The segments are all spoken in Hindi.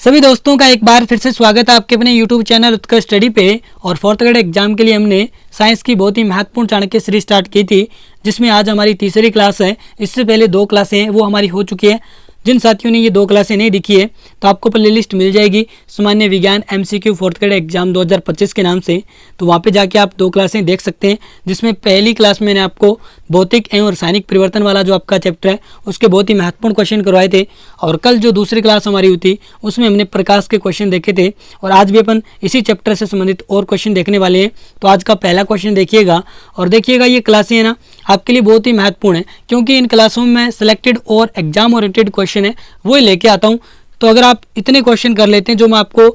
सभी दोस्तों का एक बार फिर से स्वागत है आपके अपने YouTube चैनल उत्कर्ष स्टडी पे। और फोर्थ ग्रेड एग्जाम के लिए हमने साइंस की बहुत ही महत्वपूर्ण चाणक्य सीरीज स्टार्ट की थी, जिसमें आज हमारी तीसरी क्लास है। इससे पहले दो क्लासें हैं वो हमारी हो चुकी है। जिन साथियों ने ये दो क्लासें नहीं दिखी है तो आपको प्ले लिस्ट मिल जाएगी सामान्य विज्ञान MCQ फोर्थ ग्रेड एग्जाम 2025 के नाम से, तो वहाँ पे जाके आप दो क्लासें देख सकते हैं। जिसमें पहली क्लास में मैंने आपको भौतिक एवं रासायनिक परिवर्तन वाला जो आपका चैप्टर है उसके बहुत ही महत्वपूर्ण क्वेश्चन करवाए थे। और कल जो दूसरी क्लास हमारी हुई थी उसमें हमने प्रकाश के क्वेश्चन देखे थे, और आज भी अपन इसी चैप्टर से संबंधित और क्वेश्चन देखने वाले हैं। तो आज का पहला क्वेश्चन देखिएगा, और देखिएगा ये क्लासें है ना आपके लिए बहुत ही महत्वपूर्ण है, क्योंकि इन क्लासों में मैं सिलेक्टेड और एग्जाम ओरिएंटेड क्वेश्चन है वो लेके आता हूँ। तो अगर आप इतने क्वेश्चन कर लेते हैं जो मैं आपको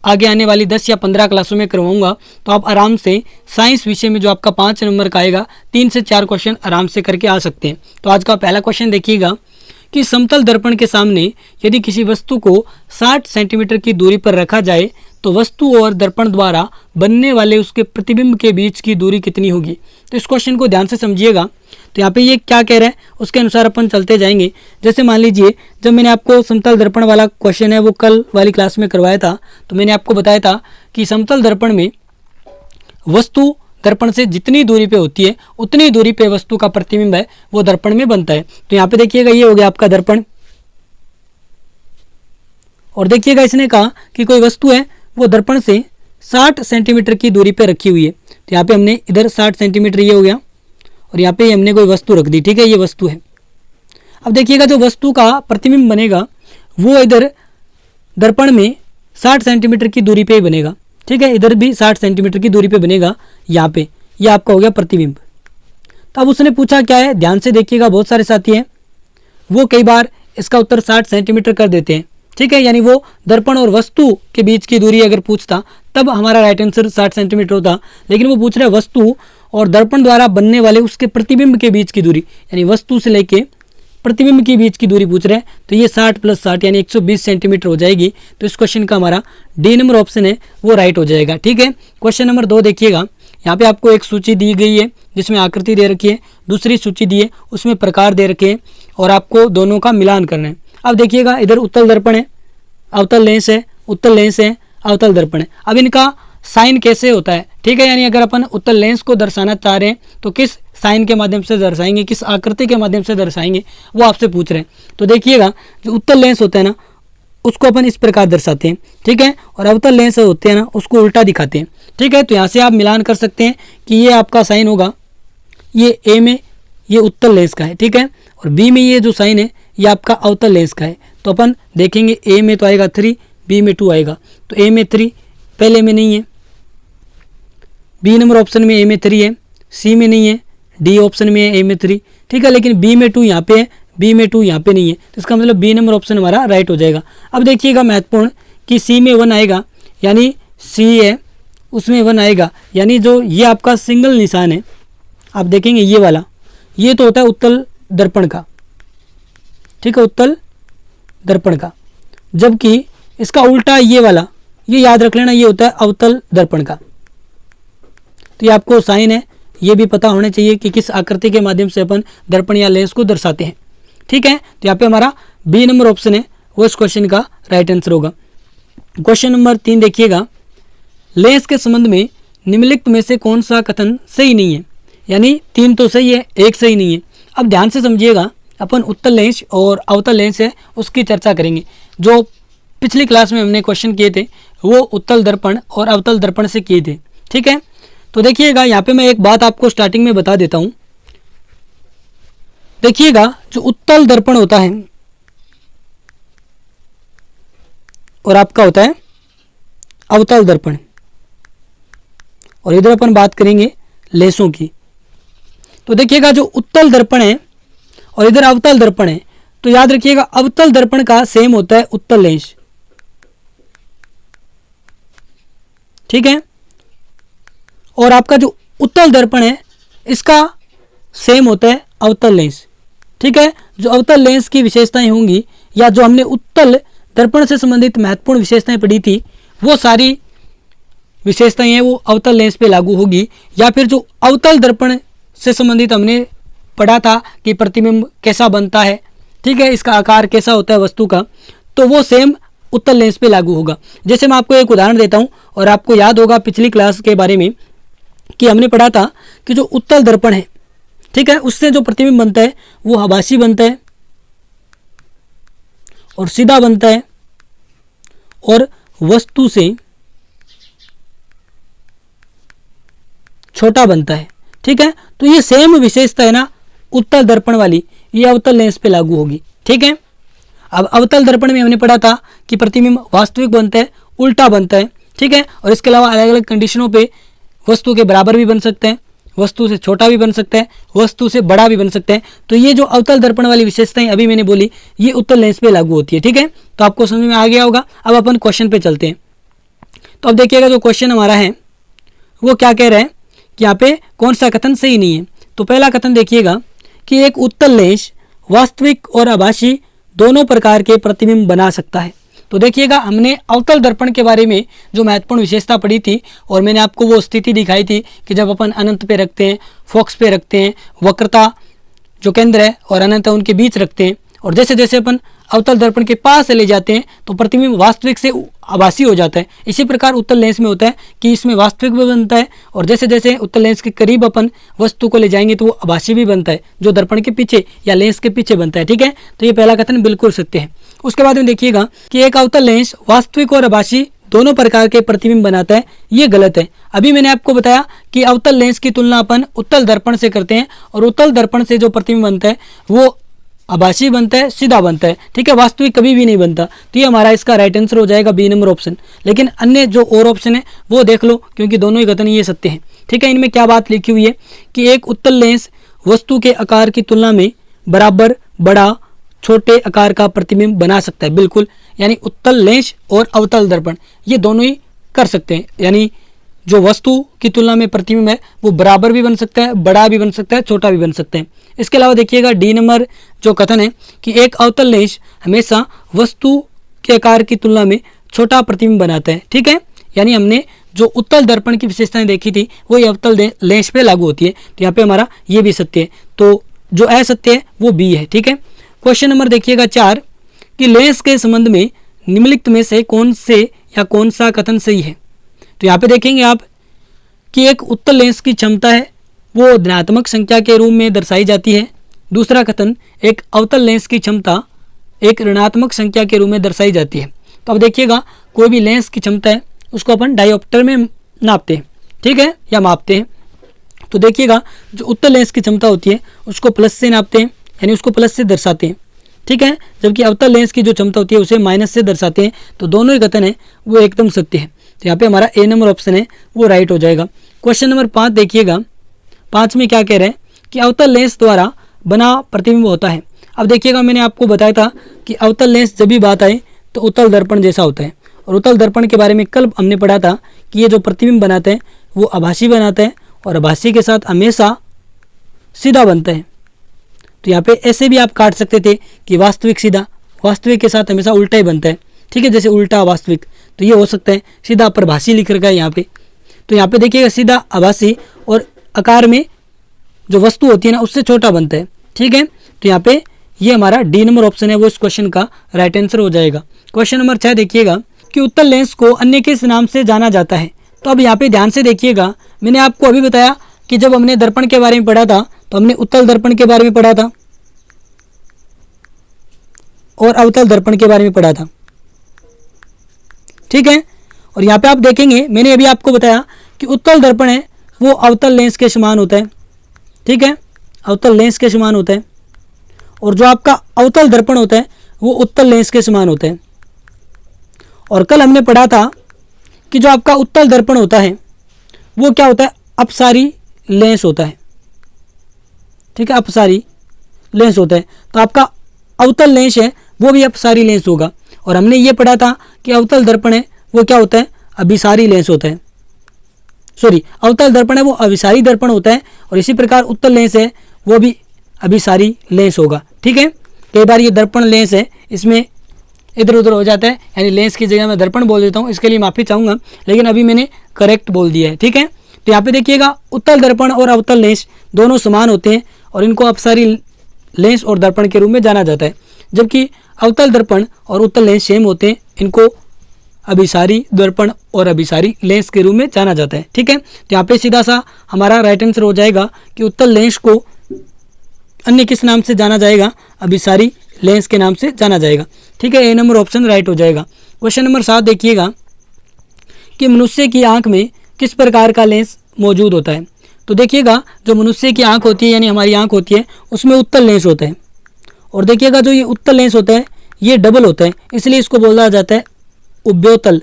आगे आने वाली 10 या 15 क्लासों में करवाऊंगा, तो आप आराम से साइंस विषय में जो आपका 5 नंबर का आएगा 3 से 4 क्वेश्चन आराम से करके आ सकते हैं। तो आज का पहला क्वेश्चन देखिएगा कि समतल दर्पण के सामने यदि किसी वस्तु को 60 सेंटीमीटर की दूरी पर रखा जाए तो वस्तु और दर्पण द्वारा बनने वाले उसके प्रतिबिंब के बीच की दूरी कितनी होगी। तो इस क्वेश्चन को ध्यान से समझिएगा। तो यहाँ पे ये क्या कह रहा है उसके अनुसार अपन चलते जाएंगे। जैसे मान लीजिए जब मैंने आपको समतल दर्पण वाला क्वेश्चन है वो कल वाली क्लास में करवाया था, तो मैंने आपको बताया था कि समतल दर्पण में वस्तु दर्पण से जितनी दूरी पे होती है उतनी दूरी पे वस्तु का प्रतिबिंब है वो दर्पण में बनता है। तो यहाँ पे देखिएगा ये हो गया आपका दर्पण, और देखिएगा इसने कहा कि कोई वस्तु है वो दर्पण से 60 सेंटीमीटर की दूरी पे रखी हुई है। तो यहाँ पे हमने इधर 60 सेंटीमीटर ये हो गया, और यहाँ पे हमने कोई वस्तु रख दी। ठीक है, ये वस्तु है। अब देखिएगा जो वस्तु का प्रतिबिंब बनेगा वो इधर दर्पण में 60 सेंटीमीटर की दूरी पे ही बनेगा। ठीक है, इधर भी 60 सेंटीमीटर की दूरी पे बनेगा। यहाँ पे ये आपका हो गया प्रतिबिंब। तो अब उसने पूछा क्या है, ध्यान से देखिएगा। बहुत सारे साथी हैं वो कई बार इसका उत्तर 60 सेंटीमीटर कर देते हैं। ठीक है, यानी वो दर्पण और वस्तु के बीच की दूरी अगर पूछता तब हमारा राइट आंसर 60 सेंटीमीटर होता, लेकिन वो पूछ रहा है वस्तु और दर्पण द्वारा बनने वाले उसके प्रतिबिंब के बीच की दूरी, यानी वस्तु से लेके प्रतिबिंब के बीच की दूरी पूछ रहे हैं। तो ये 60 + 60 यानी 120 सेंटीमीटर हो जाएगी। तो इस क्वेश्चन का हमारा डी नंबर ऑप्शन है वो राइट हो जाएगा। ठीक है, क्वेश्चन नंबर 2 देखिएगा। यहाँ पे आपको एक सूची दी गई है जिसमें आकृति दे रखी है, दूसरी सूची दी है उसमें प्रकार दे रखे हैं, और आपको दोनों का मिलान करना है। अब देखिएगा इधर उत्तल दर्पण है, अवतल लेंस है, उत्तल लेंस है, अवतल दर्पण है। अब इनका साइन कैसे होता है। ठीक है, यानी अगर अपन उत्तल लेंस को दर्शाना चाह रहे हैं तो किस साइन के माध्यम से दर्शाएंगे, किस आकृति के माध्यम से दर्शाएंगे, वो आपसे पूछ रहे हैं। तो देखिएगा जो उत्तल लेंस होता है ना उसको अपन इस प्रकार दर्शाते हैं। ठीक है, और अवतल लेंस होते हैं ना उसको उल्टा दिखाते हैं। ठीक है, तो यहाँ से आप मिलान कर सकते हैं कि ये आपका साइन होगा, ये ए में ये उत्तल लेंस का है। ठीक है, और बी में ये जो साइन है ये आपका अवतल लेंस का है। तो अपन देखेंगे ए में तो आएगा 3, बी में 2 आएगा। तो ए में 3 पहले में नहीं है, बी नंबर ऑप्शन में ए में 3 है, सी में नहीं है, डी ऑप्शन में है ए में 3। ठीक है, लेकिन बी में 2 यहाँ पे है, बी में 2 यहाँ पे नहीं है। तो इसका मतलब बी नंबर ऑप्शन हमारा राइट हो जाएगा। अब देखिएगा महत्वपूर्ण कि सी में 1 आएगा, यानी सी है उसमें 1 आएगा, यानी जो ये आपका सिंगल निशान है आप देखेंगे ये वाला, ये तो होता है उत्तल दर्पण का। ठीक है, उत्तल दर्पण का, जबकि इसका उल्टा ये वाला, ये याद रख लेना, ये होता है अवतल दर्पण का। तो ये आपको साइन है ये भी पता होना चाहिए कि किस आकृति के माध्यम से अपन दर्पण या लेंस को दर्शाते हैं। ठीक है, तो यहाँ पे हमारा बी नंबर ऑप्शन है वो इस क्वेश्चन का राइट आंसर होगा। क्वेश्चन नंबर 3 देखिएगा। लेंस के संबंध में निम्नलिखित में से कौन सा कथन सही नहीं है, यानी 3 तो सही है, 1 सही नहीं है। अब ध्यान से समझिएगा, अपन उत्तल लेंस और अवतल लेंस है उसकी चर्चा करेंगे। जो पिछली क्लास में हमने क्वेश्चन किए थे वो उत्तल दर्पण और अवतल दर्पण से किए थे। ठीक है, तो देखिएगा यहाँ पे मैं एक बात आपको स्टार्टिंग में बता देता हूँ। देखिएगा जो उत्तल दर्पण होता है और आपका होता है अवतल दर्पण, और इधर अपन बात करेंगे लेंसों की। तो देखिएगा जो उत्तल दर्पण है और इधर अवतल दर्पण है, तो याद रखिएगा अवतल दर्पण का सेम होता है उत्तल लेंस। ठीक है, और आपका जो उत्तल दर्पण है इसका सेम होता है अवतल लेंस। ठीक है, जो अवतल लेंस की विशेषताएं होंगी या जो हमने उत्तल दर्पण से संबंधित महत्वपूर्ण विशेषताएं पढ़ी थी वो सारी विशेषताएं हैं वो अवतल लेंस पे लागू होगी। या फिर जो अवतल दर्पण से संबंधित हमने पढ़ा था कि प्रतिबिंब कैसा बनता है, ठीक है, इसका आकार कैसा होता है वस्तु का, तो वो सेम उत्तल लेंस पे लागू होगा। जैसे मैं आपको एक उदाहरण देता हूं, और आपको याद होगा पिछली क्लास के बारे में कि हमने पढ़ा था कि जो उत्तल दर्पण है, ठीक है, उससे जो प्रतिबिंब बनता है वो आभासी बनता है और सीधा बनता है और वस्तु से छोटा बनता है। ठीक है, तो ये सेम विशेषता है ना उत्तल दर्पण वाली, ये अवतल लेंस पे लागू होगी। ठीक है, अब अवतल दर्पण में हमने पढ़ा था कि प्रतिबिंब वास्तविक बनता है, उल्टा बनता है। ठीक है, और इसके अलावा अलग अलग कंडीशनों पे वस्तु के बराबर भी बन सकते हैं, वस्तु से छोटा भी बन सकता है, वस्तु से बड़ा भी बन सकता है। तो ये जो अवतल दर्पण वाली विशेषताएं अभी मैंने बोली, ये उत्तल लेंस पे लागू होती है। ठीक है, तो आपको समझ में आ गया होगा। अब अपन क्वेश्चन पे चलते हैं। तो अब देखिएगा जो क्वेश्चन हमारा है वो क्या कह रहा है कि यहाँ पे कौन सा कथन सही नहीं है। तो पहला कथन देखिएगा कि एक उत्तल लेंस वास्तविक और आभासी दोनों प्रकार के प्रतिबिंब बना सकता है। तो देखिएगा हमने अवतल दर्पण के बारे में जो महत्वपूर्ण विशेषता पढ़ी थी, और मैंने आपको वो स्थिति दिखाई थी कि जब अपन अनंत पे रखते हैं, फोकस पे रखते हैं, वक्रता जो केंद्र है और अनंत उनके बीच रखते हैं, और जैसे जैसे अपन अवतल दर्पण के पास से ले जाते हैं तो प्रतिबिंब वास्तविक से आभासी हो जाता है। इसी प्रकार उत्तल लेंस में होता है कि इसमें वास्तविक भी बनता है, और जैसे जैसे उत्तल लेंस के करीब अपन वस्तु को ले जाएंगे तो वो आभासी भी बनता है, जो दर्पण के पीछे या लेंस के पीछे बनता है। ठीक है, तो ये पहला कथन बिल्कुल सत्य है। उसके बाद में देखिएगा कि एक अवतल लेंस वास्तविक और आभासी दोनों प्रकार के प्रतिबिंब बनाता है, ये गलत है। अभी मैंने आपको बताया कि अवतल लेंस की तुलना अपन उत्तल दर्पण से करते हैं, और उत्तल दर्पण से जो प्रतिबिंब बनता है वो आभासी बनता है, सीधा बनता है। ठीक है, वास्तविक कभी भी नहीं बनता। तो ये हमारा इसका राइट आंसर हो जाएगा बी नंबर ऑप्शन। लेकिन अन्य जो और ऑप्शन है वो देख लो, क्योंकि दोनों ही कथन ये सत्य हैं। ठीक है, इनमें क्या बात लिखी हुई है कि एक उत्तल लेंस वस्तु के आकार की तुलना में बराबर, बड़ा, छोटे आकार का प्रतिबिंब बना सकता है। बिल्कुल, यानी उत्तल लेंस और अवतल दर्पण ये दोनों ही कर सकते हैं। यानी जो वस्तु की तुलना में प्रतिबिंब है वो बराबर भी बन सकता है, बड़ा भी बन सकता है, छोटा भी बन सकते हैं। इसके अलावा देखिएगा डी नंबर जो कथन है कि एक अवतल लेंस हमेशा वस्तु के आकार की तुलना में छोटा प्रतिबिंब बनाता है। ठीक है, यानी हमने जो उत्तल दर्पण की विशेषताएं देखी थी वो ये अवतल लेंस पे लागू होती है। तो यहाँ पे हमारा ये भी सत्य है, तो जो असत्य है वो बी है। ठीक है, क्वेश्चन नंबर देखिएगा 4 कि लेंस के संबंध में निम्नलिखित में से कौन से या कौन सा कथन सही है। तो यहाँ पे देखेंगे आप कि एक उत्तल लेंस की क्षमता है वो धनात्मक संख्या के रूप में दर्शाई जाती है। दूसरा कथन, एक अवतल लेंस की क्षमता एक ऋणात्मक संख्या के रूप में दर्शाई जाती है। तो अब देखिएगा कोई भी लेंस की क्षमता है उसको अपन डायोप्टर में नापते हैं, ठीक है, या मापते हैं। तो देखिएगा जो उत्तल लेंस की क्षमता होती है उसको प्लस से नापते हैं, यानी उसको प्लस से दर्शाते हैं। ठीक है, जबकि अवतल लेंस की जो क्षमता होती है उसे माइनस से दर्शाते हैं। तो दोनों ही कथन है वो एकदम सत्य है। तो यहाँ पे हमारा ए नंबर ऑप्शन है वो राइट हो जाएगा। क्वेश्चन नंबर 5 देखिएगा, 5 में क्या कह रहे हैं कि अवतल लेंस द्वारा बना प्रतिबिंब होता है। अब देखिएगा मैंने आपको बताया था कि अवतल लेंस जब भी बात आए तो उत्तल दर्पण जैसा होता है, और उत्तल दर्पण के बारे में कल हमने पढ़ा था कि ये जो प्रतिबिंब बनाते हैं वो आभासी बनाता है, और आभासी के साथ हमेशा सीधा बनता है। तो यहाँ पे ऐसे भी आप काट सकते थे कि वास्तविक सीधा, वास्तविक के साथ हमेशा उल्टा ही बनता है। ठीक है, जैसे उल्टा वास्तविक, तो ये हो सकता है। सीधा प्रभासी लिख रखा है यहाँ पे। तो यहाँ पे देखिएगा सीधा आभासी और आकार में जो वस्तु होती है ना उससे छोटा बनता है। ठीक है, तो यहाँ पे ये हमारा डी नंबर ऑप्शन है वो इस क्वेश्चन का राइट आंसर हो जाएगा। क्वेश्चन नंबर 6 देखिएगा कि उत्तल लेंस को अन्य किस नाम से जाना जाता है। तो अब यहाँ पे ध्यान से देखिएगा, मैंने आपको अभी बताया कि जब हमने दर्पण के बारे में पढ़ा था तो हमने उत्तल दर्पण के बारे में पढ़ा था और अवतल दर्पण के बारे में पढ़ा था। ठीक है, और यहाँ पे आप देखेंगे मैंने अभी आपको बताया कि उत्तल दर्पण है वो अवतल लेंस के समान होता है। ठीक है, अवतल लेंस के समान होता है, और जो आपका अवतल दर्पण होता है वो उत्तल लेंस के समान होता है। और कल हमने पढ़ा था कि जो आपका उत्तल दर्पण होता है वो क्या होता है, अपसारी लेंस होता है। ठीक है, अपसारी लेंस होता है। तो आपका अवतल लेंस है वो भी अपसारी लेंस होगा। और हमने ये पढ़ा था कि अवतल दर्पण है वो क्या होता है, अभिसारी लेंस होता है। सॉरी, अवतल दर्पण है वो अभिसारी दर्पण होता है, और इसी प्रकार उत्तल लेंस है वो भी अभिसारी लेंस होगा। ठीक है, कई बार ये दर्पण लेंस है इसमें इधर उधर हो जाता है, यानी लेंस की जगह मैं दर्पण बोल देता हूँ, इसके लिए माफ़ी चाहूँगा, लेकिन अभी मैंने करेक्ट बोल दिया है। ठीक है, तो यहाँ पे देखिएगा उत्तल दर्पण और अवतल लेंस दोनों समान होते हैं, और इनको अपसारी लेंस और दर्पण के रूप में जाना जाता है। जबकि अवतल दर्पण और उत्तल लेंस सेम होते हैं, इनको अभिसारी दर्पण और अभिसारी लेंस के रूप में जाना जाता है। ठीक है, तो यहाँ पे सीधा सा हमारा राइट आंसर हो जाएगा कि उत्तल लेंस को अन्य किस नाम से जाना जाएगा, अभिसारी लेंस के नाम से जाना जाएगा। ठीक है, ए नंबर ऑप्शन राइट हो जाएगा। क्वेश्चन नंबर 7 देखिएगा कि मनुष्य की आंख में किस प्रकार का लेंस मौजूद होता है। तो देखिएगा जो मनुष्य की आंख होती है यानी हमारी आंख होती है उसमें उत्तल लेंस होता है, और देखिएगा जो ये उत्तल लेंस होता है ये डबल होता है, इसलिए इसको बोला जाता है उभयोतल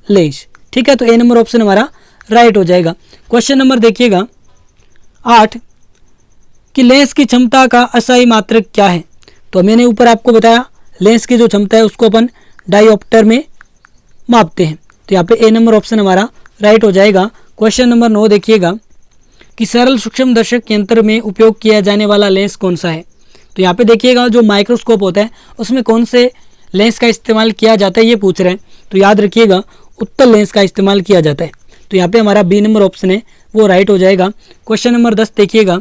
लेंस। ठीक है, तो ए नंबर ऑप्शन हमारा राइट हो जाएगा। क्वेश्चन नंबर देखिएगा 8 कि लेंस की क्षमता का असाई मात्रक क्या है। तो मैंने ऊपर आपको बताया लेंस की जो क्षमता है उसको अपन डायोप्टर में मापते हैं, तो यहाँ पे ए नंबर ऑप्शन हमारा राइट हो जाएगा। क्वेश्चन नंबर 9 देखिएगा कि सरल सूक्ष्म दर्शक यंत्र में उपयोग किया जाने वाला लेंस कौन सा है। तो यहाँ पे देखिएगा जो माइक्रोस्कोप होता है उसमें कौन से लेंस का इस्तेमाल किया जाता है ये पूछ रहे हैं, तो याद रखिएगा उत्तल लेंस का इस्तेमाल किया जाता है, तो यहाँ पे हमारा बी नंबर ऑप्शन है वो राइट हो जाएगा। क्वेश्चन नंबर 10 देखिएगा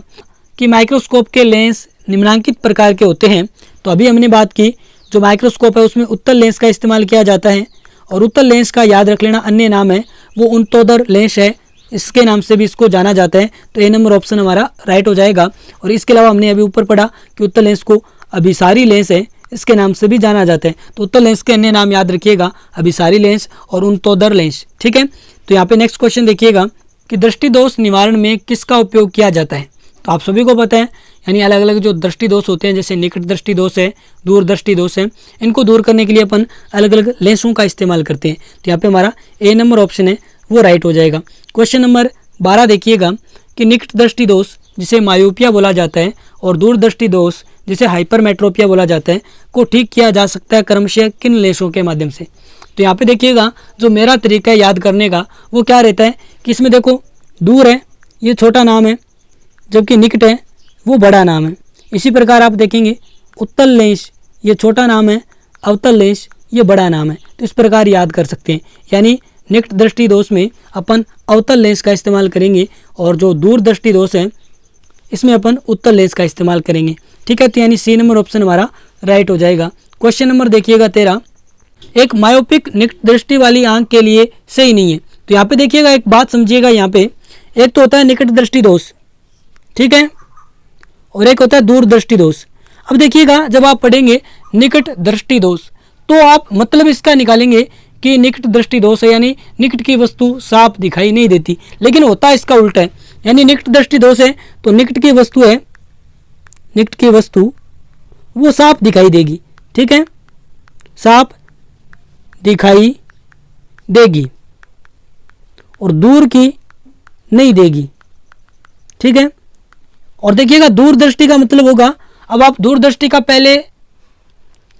कि माइक्रोस्कोप के लेंस निम्नलिखित प्रकार के होते हैं। तो अभी हमने बात की जो माइक्रोस्कोप है उसमें उत्तल लेंस का इस्तेमाल किया जाता है, और उत्तल लेंस का याद रख लेना अन्य नाम है वो उनतोदर लेंस है, इसके नाम से भी इसको जाना जाता है, तो ए नंबर ऑप्शन हमारा राइट हो जाएगा। और इसके अलावा हमने अभी ऊपर पढ़ा कि उत्तल लेंस को अभिसारी लेंस है इसके नाम से भी जाना जाता है, तो उत्तल लेंस के अन्य नाम याद रखिएगा अभिसारी लेंस और उनतोदर लेंस। ठीक है, तो यहाँ पे नेक्स्ट क्वेश्चन देखिएगा कि दृष्टि दोष निवारण में किसका उपयोग किया जाता है। तो आप सभी को पता है यानी अलग अलग जो दृष्टि दोष होते हैं जैसे निकट दृष्टि दोष है, दूर दृष्टि दोष है, इनको दूर करने के लिए अपन अलग अलग लेंसों का इस्तेमाल करते हैं, तो यहाँ पे हमारा ए नंबर ऑप्शन है वो राइट हो जाएगा। क्वेश्चन नंबर 12 देखिएगा कि निकट दृष्टि दोष जिसे मायोपिया बोला जाता है और दूर दृष्टि दोष जिसे हाइपरमेट्रोपिया बोला जाता है को ठीक किया जा सकता है क्रमशः किन लेंसों के माध्यम से। तो यहाँ पे देखिएगा जो मेरा तरीका है याद करने का वो क्या रहता है कि इसमें देखो दूर है ये छोटा नाम है, जबकि निकट है वो बड़ा नाम है। इसी प्रकार आप देखेंगे उत्तल लेंस ये छोटा नाम है, अवतल लेंस ये बड़ा नाम है, तो इस प्रकार याद कर सकते हैं। यानी निकट दृष्टि दोष में अपन अवतल लेंस का इस्तेमाल करेंगे और जो दूर दृष्टि दोष है इसमें अपन उत्तल लेंस का इस्तेमाल करेंगे। ठीक है, तो यानी सी नंबर ऑप्शन हमारा राइट हो जाएगा। क्वेश्चन नंबर देखिएगा 13 एक मायोपिक निकट दृष्टि वाली आंख के लिए सही नहीं है। तो यहाँ पे देखिएगा एक बात समझिएगा, यहाँ पे एक तो होता है निकट दृष्टि दोष, ठीक है, और एक होता है दूर दृष्टि दोष। अब देखिएगा जब आप पढ़ेंगे निकट दृष्टि दोष तो आप मतलब इसका निकालेंगे कि निकट दृष्टि दोष है यानी निकट की वस्तु साफ दिखाई नहीं देती, लेकिन होता इसका उल्टा है। यानी निकट दृष्टि दोष है तो निकट की वस्तु है, निकट की वस्तु वो साफ दिखाई देगी, ठीक है, साफ दिखाई देगी और दूर की नहीं देगी। ठीक है, और देखिएगा दूरदृष्टि का मतलब होगा, अब आप दूरदृष्टि का पहले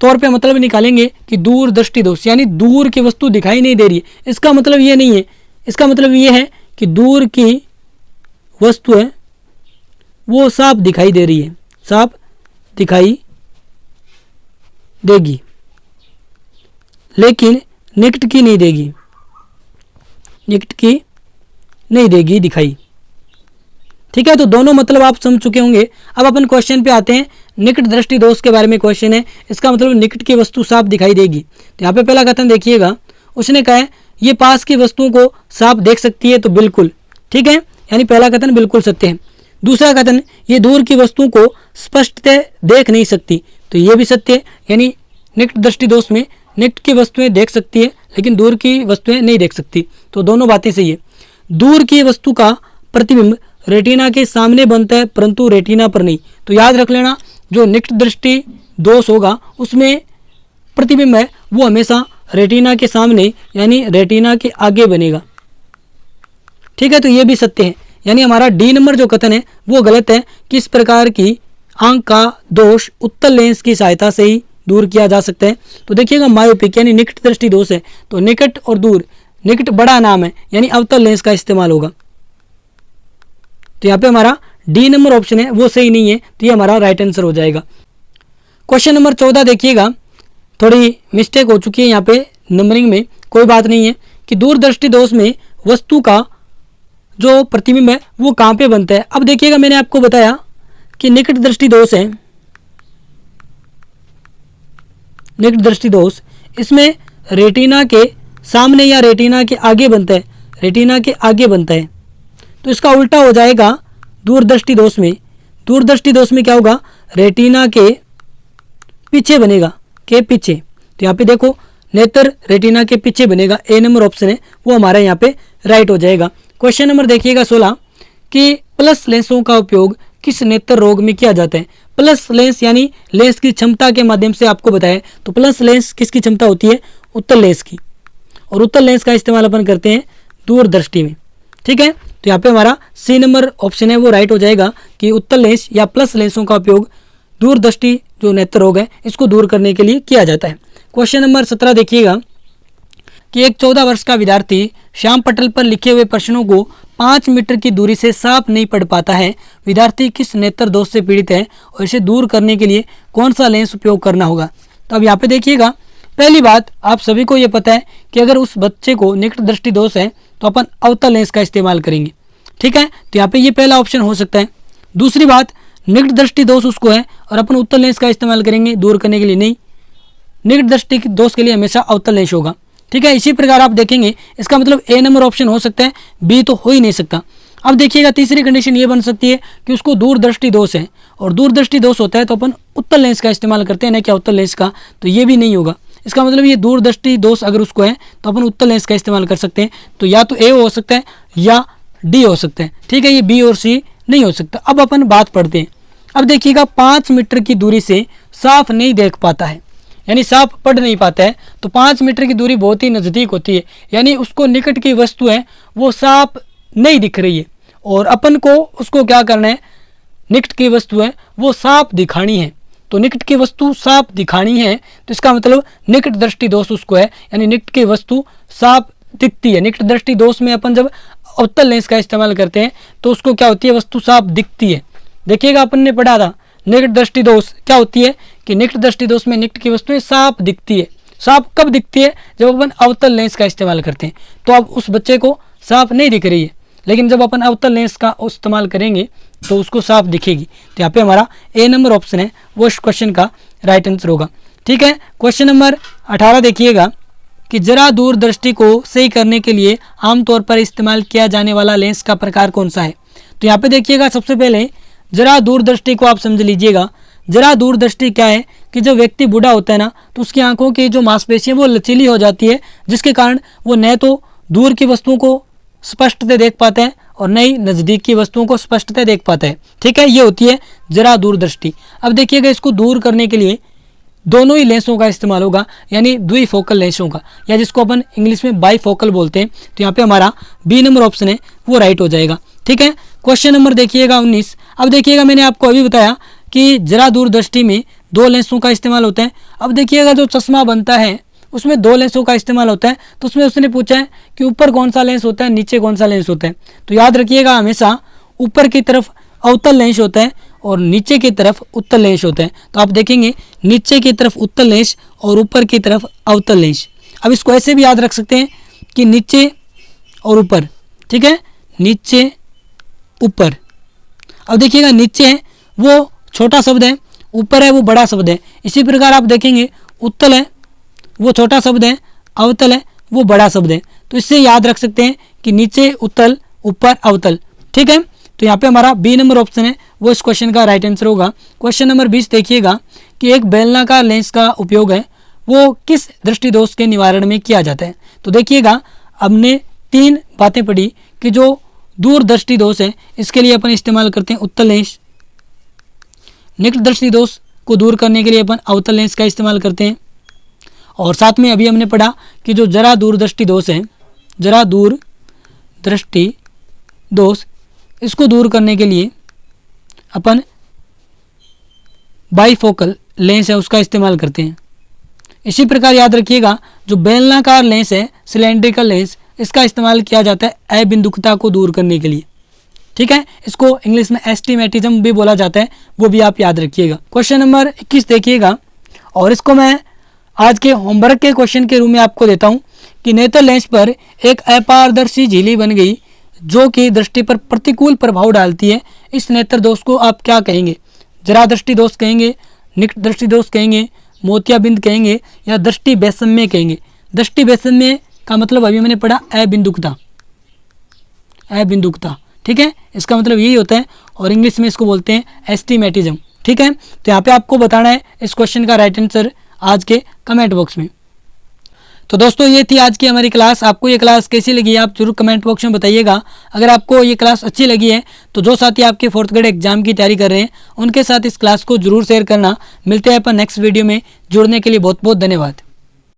तौर पे मतलब निकालेंगे कि दूरदृष्टि दोष यानी दूर की वस्तु दिखाई नहीं दे रही है, इसका मतलब ये नहीं है, इसका मतलब ये है कि दूर की वस्तु है वो साफ दिखाई दे रही है, साफ दिखाई देगी लेकिन निकट की नहीं देगी, निकट की नहीं देगी दिखाई। ठीक है, तो दोनों मतलब आप समझ चुके होंगे। अब अपन क्वेश्चन पे आते हैं, निकट दृष्टि दोष के बारे में क्वेश्चन है, इसका मतलब निकट की वस्तु साफ दिखाई देगी। तो यहाँ पे पहला कथन देखिएगा, उसने कहा है ये पास की वस्तुओं को साफ देख सकती है, तो बिल्कुल ठीक है, यानी पहला कथन बिल्कुल सत्य है। दूसरा कथन ये दूर की वस्तुओं को स्पष्टतः देख नहीं सकती, तो ये भी सत्य है, यानी निकट दृष्टि दोष में निकट की वस्तुएं देख सकती है लेकिन दूर की वस्तुएं नहीं देख सकती, तो दोनों बातें सही है। दूर की वस्तु का प्रतिबिंब रेटिना के सामने बनता है परंतु रेटिना पर नहीं, तो याद रख लेना जो निकट दृष्टि दोष होगा उसमें प्रतिबिंब है वो हमेशा रेटिना के सामने यानी रेटिना के आगे बनेगा। ठीक है, तो ये भी सत्य है, यानी हमारा डी नंबर जो कथन है वो गलत है। किस प्रकार की आंख का दोष उत्तल लेंस की सहायता से ही दूर किया जा सकता है। तो देखिएगा मायोपिक यानी निकट दृष्टि दोष है, तो निकट और दूर, निकट बड़ा नाम है यानी अवतल लेंस का इस्तेमाल होगा। तो यहाँ पे हमारा डी नंबर ऑप्शन है वो सही नहीं है, तो ये हमारा राइट आंसर हो जाएगा। क्वेश्चन नंबर 14 देखिएगा, थोड़ी मिस्टेक हो चुकी है यहाँ पे नंबरिंग में, कोई बात नहीं है, कि दूरदृष्टि दोष में वस्तु का जो प्रतिबिंब है वो कहाँ पे बनता है। अब देखिएगा मैंने आपको बताया कि निकट दृष्टि दोष है, निकट दृष्टि दोष, इसमें रेटिना के सामने या रेटिना के आगे बनता है, रेटिना के आगे बनता है। तो इसका उल्टा हो जाएगा दूरदृष्टि दोष में। दूरदृष्टि दोष में क्या होगा, रेटिना के पीछे बनेगा, के पीछे। तो यहाँ पे देखो नेत्र रेटिना के पीछे बनेगा, ए नंबर ऑप्शन है वो हमारा यहाँ पे राइट हो जाएगा। क्वेश्चन नंबर देखिएगा 16 कि प्लस लेंसों का उपयोग किस नेत्र रोग में किया जाता है। प्लस लेंस यानी लेंस की क्षमता के माध्यम से आपको बताया, तो प्लस लेंस किसकी क्षमता होती है, उत्तल लेंस की, और उत्तल लेंस का इस्तेमाल अपन करते हैं दूरदृष्टि में। ठीक है, तो यहाँ पे हमारा सी नंबर ऑप्शन है वो राइट हो जाएगा कि उत्तल लेंस या प्लस लेंसों का उपयोग दूरदृष्टि जो नेत्र रोग है इसको दूर करने के लिए किया जाता है। क्वेश्चन नंबर 17 देखिएगा कि एक 14 वर्ष का विद्यार्थी श्याम पटल पर लिखे हुए प्रश्नों को 5 मीटर की दूरी से साफ नहीं पढ़ पाता है। विद्यार्थी किस नेत्र दोष से पीड़ित है और इसे दूर करने के लिए कौन सा लेंस उपयोग करना होगा। तो अब यहाँ पे देखिएगा, पहली बात आप सभी को ये पता है कि अगर उस बच्चे को निकट दृष्टि दोष है तो अपन अवतल लेंस का इस्तेमाल करेंगे। ठीक है, तो यहाँ पे ये पहला ऑप्शन हो सकता है। दूसरी बात, निकट दृष्टि दोष उसको है और अपन उत्तल लेंस का इस्तेमाल करेंगे दूर करने के लिए, नहीं, निकट दृष्टि दोष के लिए हमेशा अवतल लेंस होगा। ठीक है, इसी प्रकार आप देखेंगे इसका मतलब ए नंबर ऑप्शन हो सकता है, बी तो हो ही नहीं सकता। अब देखिएगा तीसरी कंडीशन ये बन सकती है कि उसको दूरदृष्टि दोष है, और दूरदृष्टि दोष होता है तो अपन उत्तल लेंस का इस्तेमाल करते हैं, ना कि अवतल लेंस का, तो ये भी नहीं होगा। इसका मतलब ये दूरदृष्टि दोष अगर उसको है तो अपन उत्तल लेंस का इस्तेमाल कर सकते हैं। तो या तो ए हो सकता है या डी हो सकता है। ठीक है, ये बी और सी नहीं हो सकता। अब अपन बात पढ़ते हैं। अब देखिएगा 5 मीटर की दूरी से साफ नहीं देख पाता है, यानी साफ पढ़ नहीं पाता है। तो 5 मीटर की दूरी बहुत ही नज़दीक होती है, यानी उसको निकट की वस्तु है वो साफ नहीं दिख रही है, और अपन को उसको क्या करना है, निकट की वस्तु है वो साफ दिखानी है। तो निकट की वस्तु साफ दिखानी है तो इसका मतलब निकट दृष्टि दोष उसको है, यानी निकट की वस्तु साफ दिखती है। निकट दृष्टि दोष में अपन जब अवतल लेंस का इस्तेमाल करते हैं तो उसको क्या होती है, वस्तु साफ दिखती है। देखिएगा अपन ने पढ़ा था निकट दृष्टि दोष क्या होती है कि निकट दृष्टि दोष में निकट की वस्तुएं साफ दिखती है। साफ कब दिखती है, जब अपन अवतल लेंस का इस्तेमाल करते हैं। तो अब उस बच्चे को साफ नहीं दिख रही है, लेकिन जब अपन अवतल लेंस का इस्तेमाल करेंगे तो उसको साफ दिखेगी। तो यहाँ पे हमारा ए नंबर ऑप्शन है वो इस क्वेश्चन का राइट आंसर होगा। ठीक है, क्वेश्चन नंबर 18 देखिएगा कि जरा दूरदृष्टि को सही करने के लिए आमतौर पर इस्तेमाल किया जाने वाला लेंस का प्रकार कौन सा है। तो यहाँ पे देखिएगा सबसे पहले जरा दूरदृष्टि को आप समझ लीजिएगा। जरा दूरदृष्टि क्या है कि जब व्यक्ति बूढ़ा होता है ना तो उसकी आंखों की जो मांसपेशियां वो लचीली हो जाती है, जिसके कारण वो न तो दूर की वस्तुओं को स्पष्टता देख पाता है और न ही नज़दीक की वस्तुओं को स्पष्टता देख पाता है। ठीक है, ये होती है जरा दूरदृष्टि। अब देखिएगा इसको दूर करने के लिए दोनों ही लेंसों का इस्तेमाल होगा, यानी द्विफोकल लेंसों का, या जिसको अपन इंग्लिश में बाईफोकल बोलते हैं। तो यहाँ पे हमारा बी नंबर ऑप्शन है वो राइट हो जाएगा। ठीक है, क्वेश्चन नंबर देखिएगा 19। अब देखिएगा मैंने आपको अभी बताया कि जरा दूरदृष्टि में 2 लेंसों का इस्तेमाल होता है। अब देखिएगा जो चश्मा बनता है उसमें 2 लेंसों का इस्तेमाल होता है। तो उसमें उसने पूछा है कि ऊपर कौन सा लेंस होता है, नीचे कौन सा लेंस होता है। तो याद रखिएगा हमेशा ऊपर की तरफ अवतल लेंस होता है और नीचे की तरफ उत्तल लेंस होता है। तो आप देखेंगे नीचे की तरफ उत्तल लेंस और ऊपर की तरफ अवतल लेंस। अब इसको ऐसे भी याद रख सकते हैं कि नीचे और ऊपर। ठीक है, नीचे ऊपर। अब देखिएगा नीचे है वो छोटा शब्द है, ऊपर है वो बड़ा शब्द है। इसी प्रकार आप देखेंगे उत्तल है वो छोटा शब्द है, अवतल है वो बड़ा शब्द है। तो इससे याद रख सकते हैं कि नीचे उत्तल ऊपर अवतल। ठीक है, तो यहाँ पे हमारा बी नंबर ऑप्शन है वो इस क्वेश्चन का राइट आंसर होगा। क्वेश्चन नंबर 20 देखिएगा कि एक बेलनाकार लेंस का उपयोग है वो किस दृष्टि दोष के निवारण में किया जाता है। तो देखिएगा हमने 3 बातें पढ़ी कि जो दूरदृष्टि दोष है इसके लिए अपन इस्तेमाल करते हैं उत्तल लेंस, निकट दृष्टि दोष को दूर करने के लिए अपन अवतल लेंस का इस्तेमाल करते हैं, और साथ में अभी हमने पढ़ा कि जो जरा दूरदृष्टि दोष है, जरा दूरदृष्टि दोष, इसको दूर करने के लिए अपन बाईफोकल लेंस है उसका इस्तेमाल करते हैं। इसी प्रकार याद रखिएगा जो बेलनाकार लेंस है, सिलेंड्रिकल लेंस, इसका इस्तेमाल किया जाता है अबिंदुकता को दूर करने के लिए। ठीक है, इसको इंग्लिश में एस्टिमेटिज्म भी बोला जाता है, वो भी आप याद रखिएगा। क्वेश्चन नंबर 21 देखिएगा, और इसको मैं आज के होमवर्क के क्वेश्चन के रूप में आपको देता हूं कि नेत्र लेंस पर एक अपारदर्शी झिल्ली बन गई जो कि दृष्टि पर प्रतिकूल प्रभाव डालती है। इस नेत्र दोष को आप क्या कहेंगे? जरा दृष्टि दोष कहेंगे, निकट दृष्टि दोष कहेंगे, मोतियाबिंद कहेंगे या दृष्टि वैषम्य कहेंगे। दृष्टि वैषम्य का मतलब अभी मैंने पढ़ा अबिंदुकता, अबिंदुकता, ठीक है, इसका मतलब यही होता है और इंग्लिश में इसको बोलते हैं एस्टिमेटिज्म, ठीक है। तो यहाँ पे आपको बताना है इस क्वेश्चन का राइट आंसर आज के कमेंट बॉक्स में। तो दोस्तों ये थी आज की हमारी क्लास। आपको ये क्लास कैसी लगी आप जरूर कमेंट बॉक्स में बताइएगा। अगर आपको ये क्लास अच्छी लगी है तो जो साथी आपके 4th ग्रेड एग्जाम की तैयारी कर रहे हैं उनके साथ इस क्लास को जरूर शेयर करना। मिलते हैं अपन नेक्स्ट वीडियो में। जुड़ने के लिए बहुत बहुत धन्यवाद।